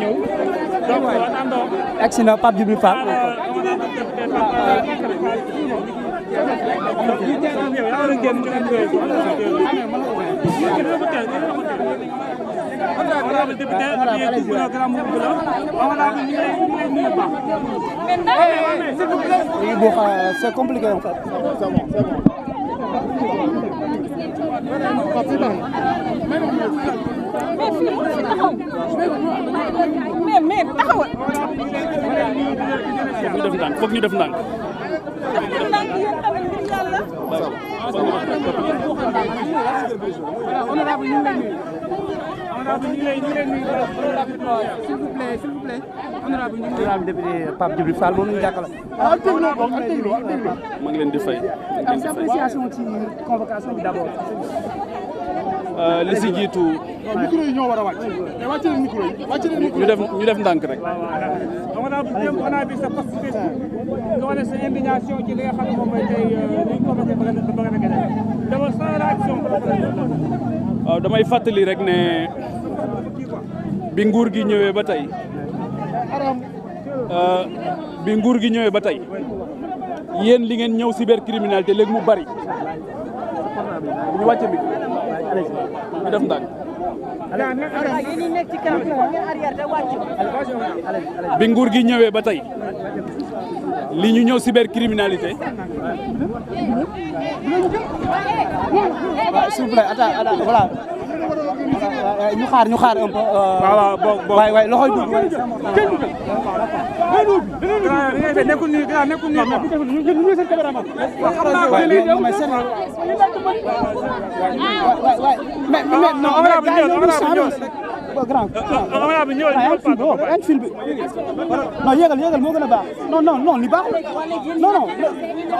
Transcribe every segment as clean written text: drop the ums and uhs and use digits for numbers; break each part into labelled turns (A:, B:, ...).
A: ñëw donc
B: agsi na Pape Djibril Fall. C'est compliqué en fait.
C: mais taxawal.
A: foog ñu def ndànk.
B: Honorable député Pape Djibril Fall moom la ñu jàkkaarloo.
A: maa ngi leen di fay.
B: sa appréciation ci convocation bi d'abord.
A: li si jiitu.
D: micro yi ñoo war a wàcc. mais wàcce leen micro yi wàcce leen micro yi.
A: ñu def ndànk rek.
E: on a vu sa post Facebook nga wane sa indignation ci li nga xam ne moom mooy tey li ñu convoqué ba nga gagné d'abord sa réaction.
A: waaw damay fàttali rek ne bi nguur gi ñëwee ba tey yéen li ngeen ñëw cybercriminalité léegi mu bari ñu wàcce bi ñu def ndànk. bi nguur gi ñëwee ba tey li ñu ñëw cybercriminalité.
B: s'il vous plaît attends voilà. ñu xaar un peu.
A: waaw bon
B: waay loxoy dugg.
E: nekkul nii ñu seen cameraman.
B: mais non yéegal moo gën a baax non li baax non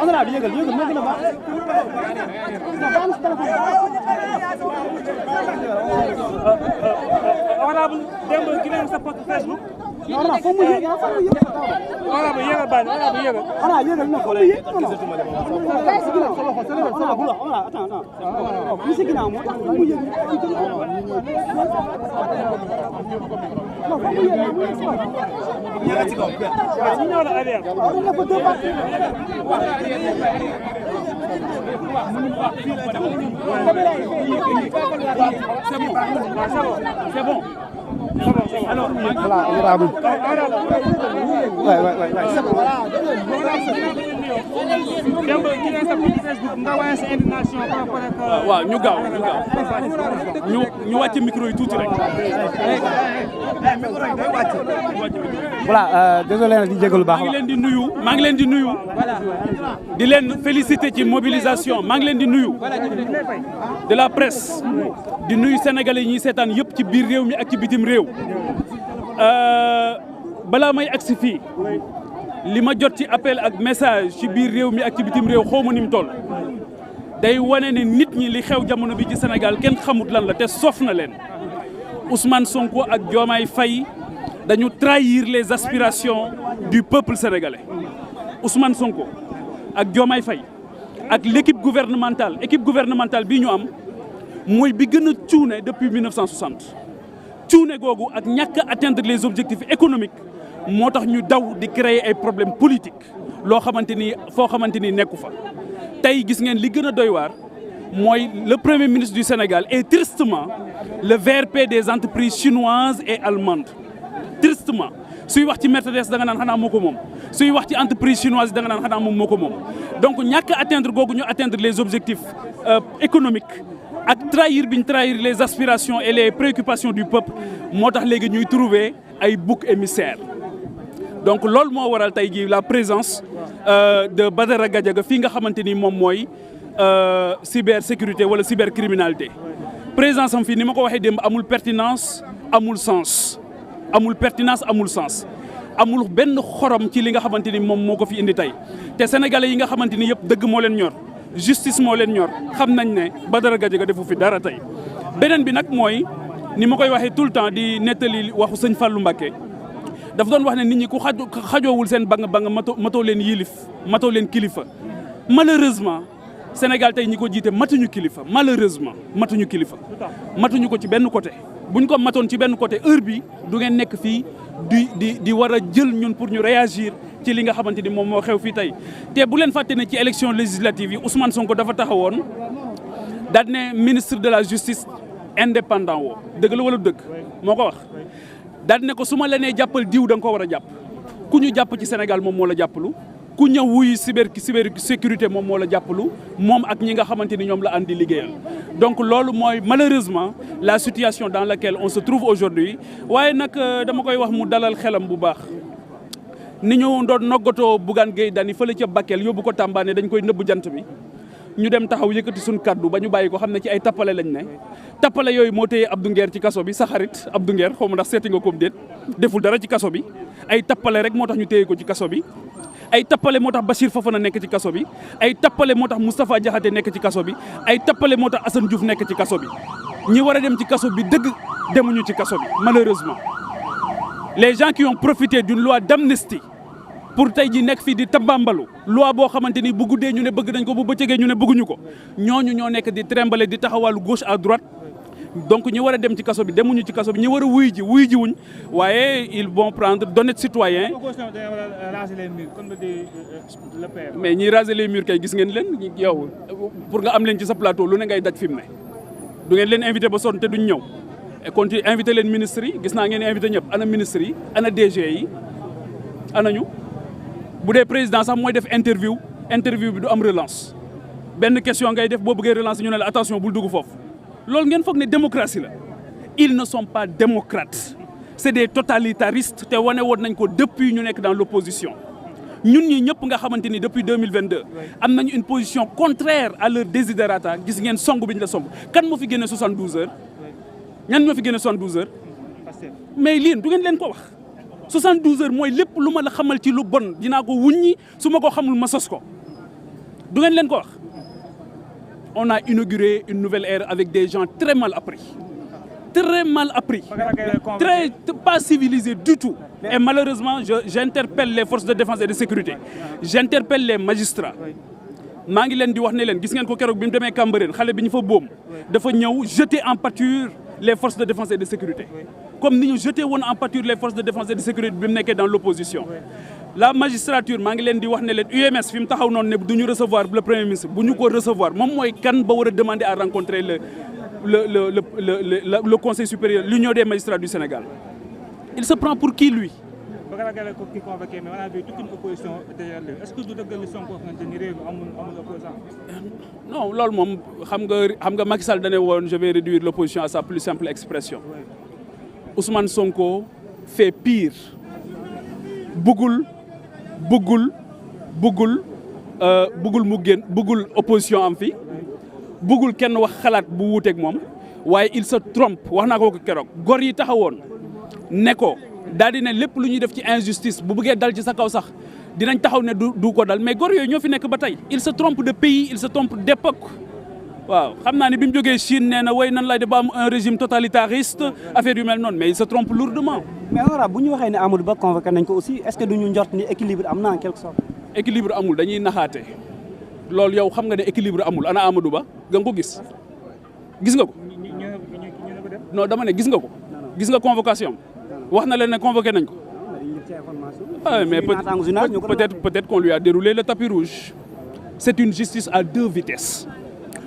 B: honorable yéegal moo gën a baax.
E: honorable démb gi leen sa post Facebook.
B: non foog mu yéeg
E: honorable yéegal baax honorable yéegal.
B: yéegal non foog mu yéeg non si ginnaaw moo tax foog mu yéeg. non foog mu yéeg ci kaw.
E: ñu ñëw na arrière.
A: C'est bon.
B: Alors, voilà, honorable. Ouais, c'est bon.
A: waaw ñu gaaw ñu wàcce micro yi tuuti rek.
B: voilà désolé nag di jégalu baax.
A: maa ngi leen di nuyu di leen féliciter ci mobilisation maa ngi leen di nuyu de la presse di nuyu sénégalais yi ñuy seetaan yëpp ci biir réew mi ak ci bitim réew. balaa may agsi fii li ma jot ci appel ak message ci biir réew mi ak ci bitim réew xaw ma ni mu toll day wane ne nit ñi li xew jamono bi ci Sénégal kenn xamut lan la te soof na leen Ousmane Sonko ak Diomaye Faye dañu trahir les aspirations du peuple sénégalais Ousmane Sonko ak Diomaye Faye ak l'équipe gouvernementale bii ñu am mooy bi gën a cuune depuis 1960 cuune googu ak ñàkk a atteindre les objectifs économiques moo tax ñu daw di créer ay problèmes politiques loo xamante ni foo xamante ni nekku fa tey gis ngeen li gën a doy waar mooy le premier ministre du Sénégal est tristement le VRP des entreprises chinoises et allemandes tristement suy wax ci Mercedes da nga naan xanaa moo ko moom suy wax ci entreprise chinoise da nga naan xanaa moom moo ko moom donc ñàkk a atteindre googu ñu atteindre les objectifs économiques ak trahir bi ñu trahir les aspirations et les préoccupations du peuple moo tax léegi ñuy trouver ay boucs émissaires donc loolu moo waral tey jii la présence de Badara Gadiaga fii nga xamante ni moom mooy cybersécurité wala cybercriminalité présence am fii ni ma ko waxee démb amul pertinence amul sens amul benn xorom ci li nga xamante ni moom moo ko fi indi tey te sénégalais yi nga xamante ni yëpp dëgg moo leen ñor justice moo leen ñor xam nañ ne Badara Gadiaga defu fi dara tey beneen bi nag mooy ni ma koy waxee tout le temps di nettali waxu sëñ Fallou Mbacké dafa doon wax ne nit ñi ku xajoowul seen bang matoo leen yilif matoo leen kilifa malheureusement Sénégal tey ñi ko jiite matuñu kilifa malheureusement matuñu kilifa matuñu ko ci benn côté buñ ko matoon ci benn côté heure bi du ngeen nekk fii di war a jël ñun pour ñu réagir ci li nga xamante ni moom moo xew fii tey te bu leen fàtte ne ci élection législative yi Ousmane Sonko dafa taxawoon daal ne ministre de la justice indépendant woo dëgg la wala dëgg moo ko wax daal ne ko su ma la nee jàppal diw da nga ko war a jàpp ku ñu jàpp ci Sénégal moom moo la jàppalu ku ñëw wuy cybersécurité moom moo la jàppalu moom ak ñi nga xamante ni ñoom la andi liggéeyal donc loolu mooy malheureusement la situation dans laquelle on se trouve aujourd'hui waaye nag dama koy wax mu dalal xelam bu baax ni ñu doon noggatoo Bougane Gueye Dany fële ca Bakel yóbbu ko Tamba ne dañ koy nëbb jant bi ñu dem taxaw yëkkati suñ kaddu ba ñu bàyyi ko xam ne ci ay tappale lañ ne tappale yooyu moo téye Abdou Nguer ci kaso bi sa xarit Abdou Nguer xaw ma ndax seeti nga ko déet deful dara ci kaso bi ay tappale rek moo tax ñu téye ko ci kaso bi ay tappale moo tax Bachir Fofana nekk ci kaso bi ay tappale moo tax Moustapha Diakhaté nekk ci kaso bi ay tappale moo tax Assane Diouf nekk ci kaso bi ñi war a dem ci kaso bi dëgg demuñu ci kaso bi malheureusement les gens qui ont profité d'une loi d'amnistie pour tey ji nekk fii di tambambalu loi boo xamante ni bu guddee ñu ne bëgg nañ ko bu bëccëgee ñu ne bëgguñu ko ñooñu ñoo nekk di trembler di taxawàllu gauche à droite donc ñi war a dem ci kaso bi demuñu ci kaso bi ñi war a wuy ji wuñ waaye ils vont prendre d'honnêtes citoyens mais ñiy raser les murs kay gis ngeen leen yow pour nga am leen ci sa plateau lu ne ngay daj fi mu ne du ngeen leen invité ba sonn te duñ ñëw et continue invité leen ministres yi gis naa ngeen invité ñëpp ana ministres yi ana DG yi ana ñu bu dee président sax mooy def interview bi du am relance benn question ngay def boo bëggee relance ñu ne la attention bul dugg foofu loolu ngeen foog ne démocratie la ils ne sont pas démocrates c'est des totalitaristes te wane woon nañ ko depuis ñu nekk dans l'opposition ñun ñi ñëpp nga xamante ni depuis 2022 am nañu une position contraire à leur desiderata gis ngeen song bi ñu la song kan moo fi génne 72 heures ñan ñoo fi génne 72 heures mais lii du ngeen leen ko wax 72 heures mooy lépp lu ma la xamal ci lu bon dinaa ko wuññi su ma ko xamul ma sos ko du ngeen leen ko wax on a inauguré une nouvelle ère avec des gens très mal appris très pas civilisés du tout et malheureusement j'interpelle les forces de défense et de sécurité j'interpelle les magistrats maa ngi leen di wax ne leen gis ngeen ko keroog bi mu demee Cambérène xale bi ñu fa boom dafa ñëw jeter en pâture les forces de défense et de sécurité comme ni ñu jeté woon en pâture les forces de défense et de sécurité bi mu nekkee dans l'opposition la magistrature maa ngi leen di wax ne leen UMS fi mu taxaw noonu ne du ñu recevoir le premier ministre bu ñu ko recevoir moom mooy kan ba war a demander à rencontrer le conseil supérieur l'union des magistrats du Sénégal il se prend pour qui lui
E: est-ce que du dëggal li Sonko xamante ni réew mi amul opposant
A: non loolu moom xam nga Macky Sall dane woon je vais réduire l'opposition à sa plus simple expression Ousmane Sonko fait pire bëggul mu génn bëggul opposition am fi bëggul kenn wax xalaat bu wuuteeg moom waaye il se trompe wax naa ko keroog gor yi taxawoon ne ko daal di ne lépp lu ñuy def ci injustice bu bëggee dal ci sa kaw sax dinañ taxaw ne du ko dal mais gor yooyu ñoo fi nekk ba tey il se trompe de pays il se trompe d'époque waaw xam naa ne bi mu jógee Chine nee na way nan lay def ba am un régime totalitariste affaire yu mel noonu mais il se trompe lourdement.
B: mais honorable bu ñu waxee ne Amadou Ba convoqué nañ ko aussi est-ce que duñu njort ni équilibre am na en quelque sorte.
A: équilibre amul dañuy naxaate loolu yow xam nga ne équilibre amul ana Amadou Ba nga ko gis nga ko. non dama ne gis nga ko. gis nga convocation wax na leen ne convoqué nañ ko. ah mais peut-être qu'on lui a déroulé le tapis rouge. c'est une justice à deux vitesses.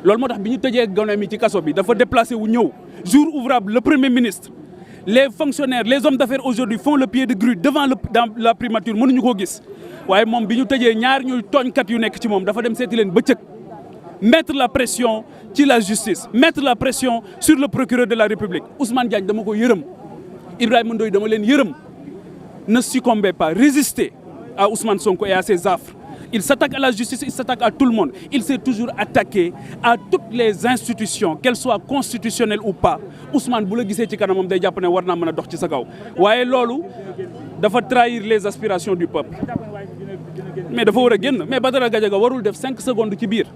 A: loolu moo tax bi ñu tëjee gone mi ci kaso bi dafa déplacé wu ñëw jour ouvrable le premier ministre les fonctionnaires les hommes d'affaires aujourd'hui font le pied de grue devant dans la primature mënuñu koo gis waaye moom bi ñu tëjee ñaar ñuy tooñkat yu nekk ci moom dafa dem seeti leen bëccëg mettre la pression ci la justice mettre la pression sur le procureur de la République Ousmane Diagne dama ko yërëm Ibrahima Ndoye dama leen yërëm ne succombez pas résistez à Ousmane Sonko et à ses affres. Il s'attaque à la justice, il s'attaque à tout le monde. Il s'est toujours attaqué à toutes les institutions, qu'elles soient constitutionnelles ou pas. Ousmane bu la gisee ci kanamam day jàpp ne war naa mën a dox ci sa kaw waaye loolu dafa trahir les aspirations du peuple. mais dafa war a génn mais Badara Gadiaga warul def 5 secondes ci biir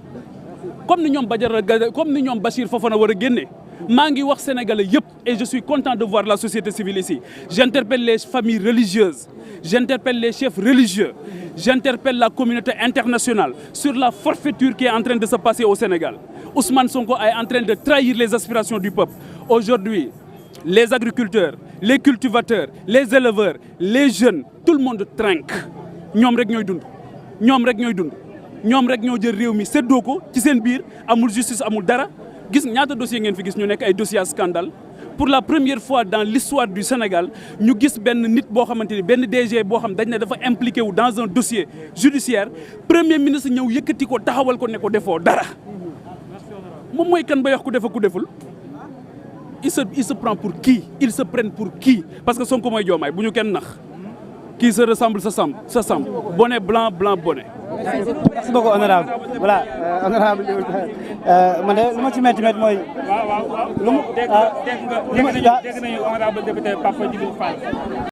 A: comme ni ñoom Bachir Fofana war a génne. maa ngi wax sénégalais yëpp et je suis content de voir la société civile ici. J'interpelle les familles religieuses, j'interpelle les chefs religieux, j'interpelle la communauté internationale sur la forfaiture qui est en train de se passer au Sénégal. Ousmane Sonko est en train de trahir les aspirations du peuple. Aujourd'hui, les agriculteurs les cultivateurs les éleveurs les jeunes tout le monde trinque ñoom rek ñooy dund ñoom rek ñooy dund ñoom rek ñoo jël réew mi séddoo ko ci seen biir amul justice amul dara gis ñaata dossier ngeen fi gis ñu nekk ay dossiers scandale pour la première fois dans l'histoire du Sénégal ñu gis benn nit boo xamante ni benn DG boo xam dañ ne dafa impliqué wu dans un dossier judiciaire premier ministre ñëw yëkkati ko taxawal ko ne ko defoo dara moom mooy kan ba wax ku def ku deful il se prend pour qui ils se prennent pour qui parce que Sonko mooy Diomaye bu ñu kenn nax qui se ressemble sa sam bonnet blanc bonnet.
B: merci beaucoup honorable voilà honorable man de lu ma ci métti mooy.
E: waaw.
B: lu mu
E: dégg nañu honorable député Papa Djibril Fall.